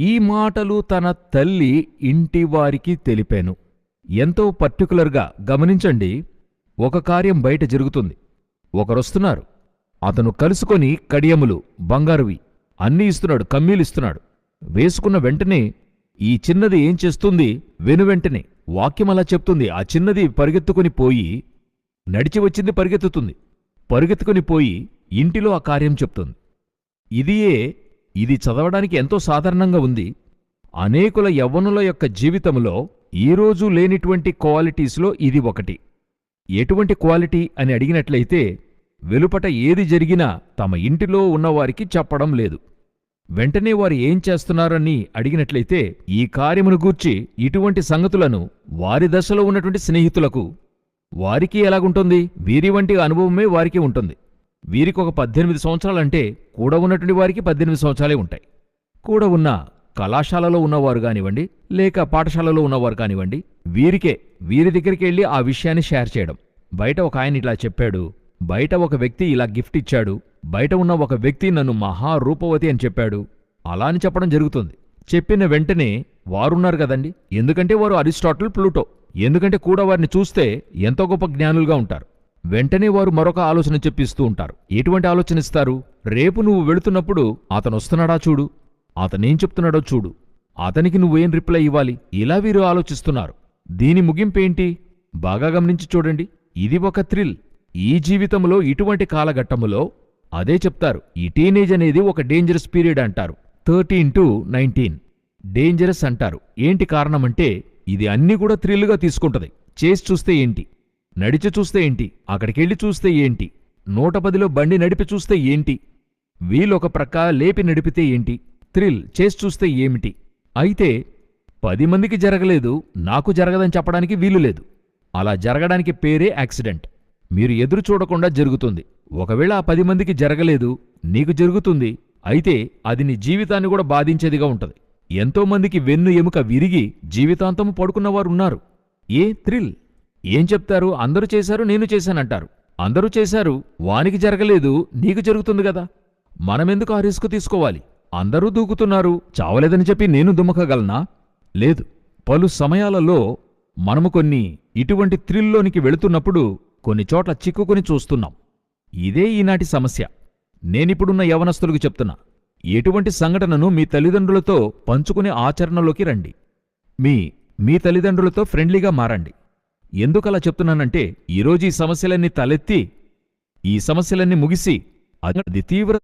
ఈ మాటలు తన తల్లి ఇంటివారికి తెలిపాను. ఎంతో పర్టికులర్గా గమనించండి. ఒక కార్యం బయట జరుగుతుంది. ఒకరొస్తున్నారు. అతను కలుసుకొని కడియములు, బంగారువి అన్నీ ఇస్తున్నాడు, కమ్మీలిస్తున్నాడు. వేసుకున్న వెంటనే ఈ చిన్నది ఏం చేస్తుంది? వెనువెంటనే వాక్యమలా చెప్తుంది. ఆ చిన్నది పరిగెత్తుకుని పోయి, నడిచి వచ్చింది పరిగెత్తుతుంది, పరిగెత్తుకుని పోయి ఇంటిలో ఆ కార్యం చెప్తుంది. ఇది చదవడానికి ఎంతో సాధారణంగా ఉంది. అనేకుల యవ్వనుల యొక్క జీవితంలో ఈరోజు లేనిటువంటి క్వాలిటీస్లో ఇది ఒకటి. ఎటువంటి క్వాలిటీ అని అడిగినట్లయితే, వెలుపట ఏది జరిగినా తమ ఇంటిలో ఉన్నవారికి చెప్పడం లేదు. వెంటనే వారు ఏం చేస్తున్నారని అడిగినట్లయితే, ఈ కార్యమును గూర్చి ఇటువంటి సంగతులను వారి దశలో ఉన్నటువంటి స్నేహితులకు, వారికి ఎలాగుంటుంది? వీరి వంటి అనుభవమే వారికి ఉంటుంది. వీరికి ఒక 18 సంవత్సరాలంటే కూడా ఉన్నటువంటి వారికి 18 సంవత్సరాలే ఉంటాయి. కూడా ఉన్న కళాశాలలో ఉన్నవారు కానివ్వండి, లేక పాఠశాలలో ఉన్నవారు కానివ్వండి, వీరి దగ్గరికి వెళ్ళి ఆ విషయాన్ని షేర్ చేయడం. బయట ఒక ఆయన ఇట్లా చెప్పాడు, బయట ఒక వ్యక్తి ఇలా గిఫ్ట్ ఇచ్చాడు, బయట ఉన్న ఒక వ్యక్తి నన్ను మహారూపవతి అని చెప్పాడు, అలా అని చెప్పడం జరుగుతుంది. చెప్పిన వెంటనే వారున్నారు కదండి, ఎందుకంటే వారు అరిస్టాటిల్, ప్లూటో, ఎందుకంటే కూడా వారిని చూస్తే ఎంతో గొప్ప జ్ఞానులుగా ఉంటారు. వెంటనే వారు మరొక ఆలోచన చెప్పిస్తూ ఉంటారు. ఎటువంటి ఆలోచన ఇస్తారు? రేపు నువ్వు వెళుతున్నప్పుడు అతను వస్తున్నాడా చూడు, అతనేం చెప్తున్నాడో చూడు, అతనికి నువ్వేం రిప్లై ఇవ్వాలి, ఇలా వీరు ఆలోచిస్తున్నారు. దీని ముగింపేంటి? బాగా గమనించి చూడండి. ఇది ఒక థ్రిల్. ఈ జీవితంలో ఇటువంటి కాలఘట్టములో అదే చెప్తారు. ఈ టీనేజ్ అనేది ఒక డేంజరస్ పీరియడ్ అంటారు. 13 to 19 డేంజరస్ అంటారు. ఏంటి కారణమంటే, ఇది అన్నీ కూడా థ్రిల్గా తీసుకుంటది. చేసి చూస్తే ఏంటి, నడిచి చూస్తే ఏంటి, అక్కడికెళ్ళి చూస్తే ఏంటి, 110లో బండి నడిపి చూస్తే ఏంటి, వీలొక ప్రక్క లేపి నడిపితే ఏంటి, థ్రిల్ చేసి చూస్తే ఏమిటి. అయితే 10 మందికి జరగలేదు, నాకు జరగదని చెప్పడానికి వీలు లేదు. అలా జరగడానికి పేరే యాక్సిడెంట్. మీరు ఎదురు చూడకుండా జరుగుతుంది. ఒకవేళ ఆ 10 మందికి జరగలేదు, నీకు జరుగుతుంది. అయితే అది నీ జీవితాన్ని కూడా బాధించేదిగా ఉంటది. ఎంతోమందికి వెన్ను ఎముక విరిగి జీవితాంతము పడుకున్నవారున్నారు. ఏ థ్రిల్? ఏం చెప్తారు? అందరూ చేశారు, నేను చేశానంటారు. అందరూ చేశారు, వానికి జరగలేదు, నీకు జరుగుతుంది గదా. మనమెందుకు ఆ రిస్క్ తీసుకోవాలి? అందరూ దూకుతున్నారు, చావలేదని చెప్పి నేను దుమ్మకగలనా? లేదు. పలు సమయాలలో మనము కొన్ని ఇటువంటి థ్రిల్లోనికి వెళుతున్నప్పుడు కొన్ని చోట్ల చిక్కుకుని చూస్తున్నాం. ఇదే ఈనాటి సమస్య. నేనిప్పుడున్న యవనస్తులకు చెప్తున్నా, ఎటువంటి సంఘటనను మీ తల్లిదండ్రులతో పంచుకునే ఆచరణలోకి రండి. మీ తల్లిదండ్రులతో ఫ్రెండ్లీగా మారండి. ఎందుకలా చెప్తున్నానంటే, ఈరోజు ఈ సమస్యలన్నీ తలెత్తి, ఈ సమస్యలన్నీ ముగిసి అది తీవ్ర